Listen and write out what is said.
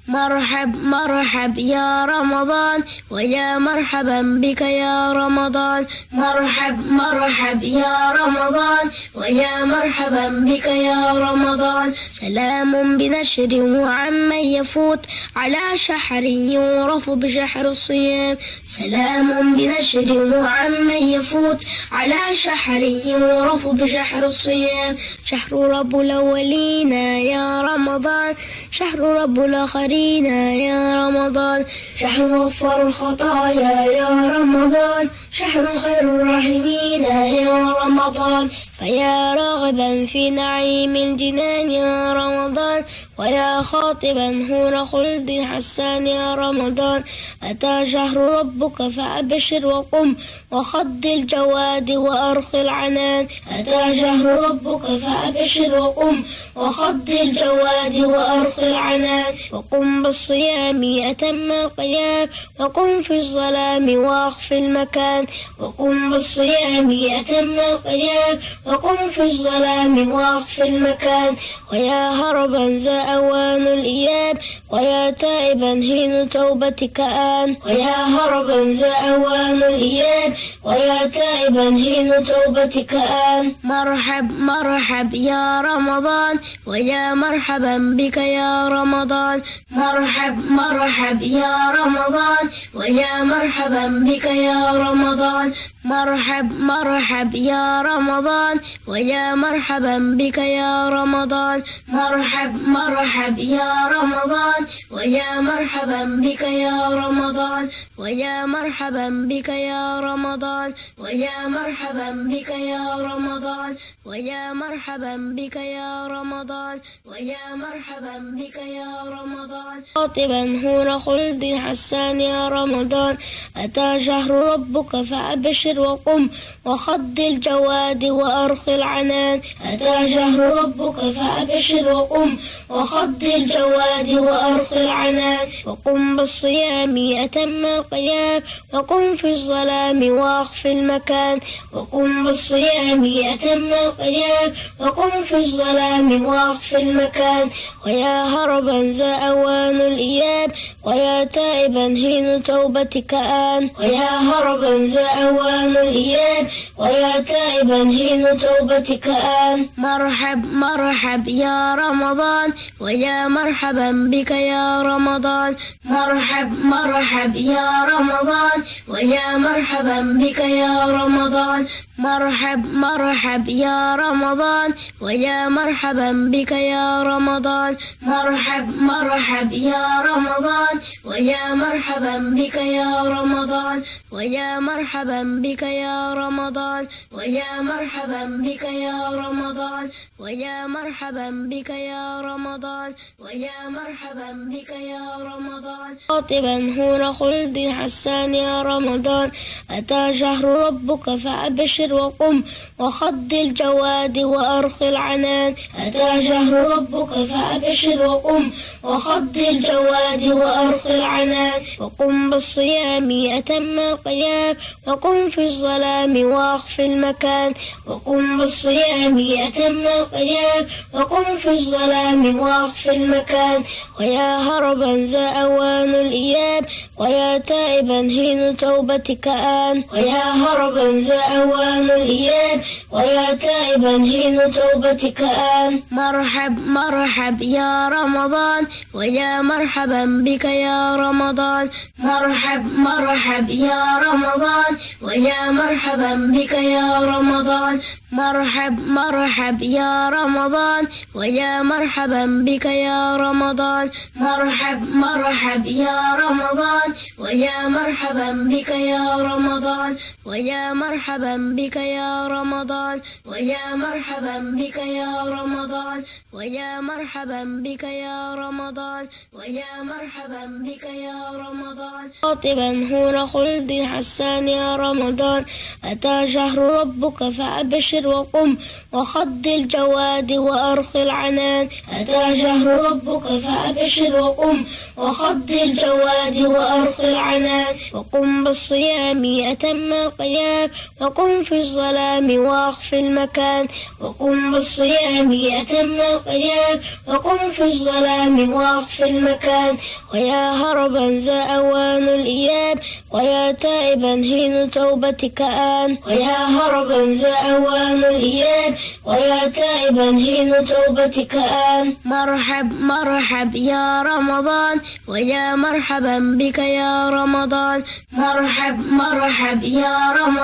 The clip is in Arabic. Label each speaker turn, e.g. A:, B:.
A: مرحب يا رمضان ويا مرحبا بك يا رمضان. مرحب يا رمضان ويا مرحبا بك يا رمضان. سلام بنشر وعمن يفوت على شهر يعرف بشهر الصيام. سلام بنشر وعمن يفوت على شهر يعرف بشهر الصيام. شهر رب الأولين يا رمضان، شهر رب الآخرين يا رمضان. شهر غفر الخطايا يا رمضان، شهر خير الراحمين يا رمضان. فيا راغبا في نعيم الجنان يا رمضان، ويا خاطبا هور خلد حسان يا رمضان. أتى شهر ربك فأبشر وقم وخض الجواد وأرخ العنان. أتى شهر ربك فأبشر وقم وخض الجواد وأرخ العنان. وقم بالصيام أتم القيام، وقم في الظلام وأخف المكان. وقم بالصيام أتم القيام، وقم في الظلام وأخف المكان. ويا هربا ذا أوان الإياب، ويا تائبا حين توبتك آن. ويا هربا ذا أوان الإياب، ويا تائبا حين توبتك آن. مرحب يا رمضان ويا مرحبا بك يا رمضان. مرحب يا رمضان ويا مرحبا بك يا رمضان. مرحب يا رمضان ويا مرحبا بك يا رمضان. مرحب يا رمضان ويا مرحبا بك يا رمضان. ويا مرحبا بك يا رمضان. ويا مرحبا بك يا رمضان. ويا مرحبا بك يا رمضان. ويا مرحبا بك يا رمضان. خاطبا هور خلد حسان يا رمضان. أتى شهر ربك فأبشر وقم وخض الجواد وأرخ العنان. أتى شهر ربك فأبشر وقم وخض الجواد وأرخ العنان. وقم بالصيام أتم القيام، وقم في الظلام وأخف المكان. وقم بالصيام أتم القيام، وقم في الظلام وأخف المكان. ويا هربا ذا أوان الإياب، ويا تائبا حين توبتك آن. ويا هربا ذا أوان الإياب، ويا تائبا حين توبتك آن. مرحب يا رمضان ويا مرحبا بك يا رمضان. مرحب يا رمضان ويا مرحبا بك يا رمضان. مرحب يا رمضان ويا مرحبا بك يا رمضان. مرحب يا رمضان ويا مرحبا بك يا رمضان. ويا مرحبا بك يا رمضان. ويا مرحبا بك يا رمضان. ويا مرحبا بك يا رمضان. ويا مرحبا بك يا رمضان. خاطبا هور خلد حسان يا رمضان. أتى شهر ربك فأبشر وقم وخض الجواد وأرخ العنان. أتى شهر ربك فأبشر وقم وخض الجواد وأرخ العنان. وقم بالصيام أتم القيام، وقم في الظلام وأخف المكان. وقم بالصيام أتم القيام، وقم في الظلام وأخف المكان. ويا هربا ذا أوان الإياب، ويا تائبا حين توبتك آن. ويا هربا ذا أوان الإياب، ويا تائبا حين توبتك آن. مرحب يا رمضان ويا مرحبا بك يا رمضان. مرحب يا رمضان ويا مرحبا بك يا رمضان. مرحب يا رمضان ويا مرحبا بك يا رمضان. مرحب يا رمضان ويا مرحبا بك يا رمضان. ويا مرحبا بك يا رمضان. ويا مرحبا بك يا رمضان. ويا مرحبا بك يا رمضان. ويا مرحبا بك يا رمضان. خاطبا هور خلد حسان يا رمضان. أتى شهر ربك فأبشر وقم وخض الجواد وأرخ العنان. أتى شهر ربك فأبشر وقم وخض الجواد وأرخ العنان وقم بالصيام أتم القيام وقم في الظلام وأخف المكان وقم بالصيام أتم القيام وقم في الظلام وأخف المكان ويا هربا ذا أوان الإياب ويا تائبا حين توبتك آن ويا هربا ذا أوان الإياب ويا تائبا حين توبتك آن مرحب مرحب يا رمضان ويا مرحبا بك يا رمضان مرحب مرحب يا رمضان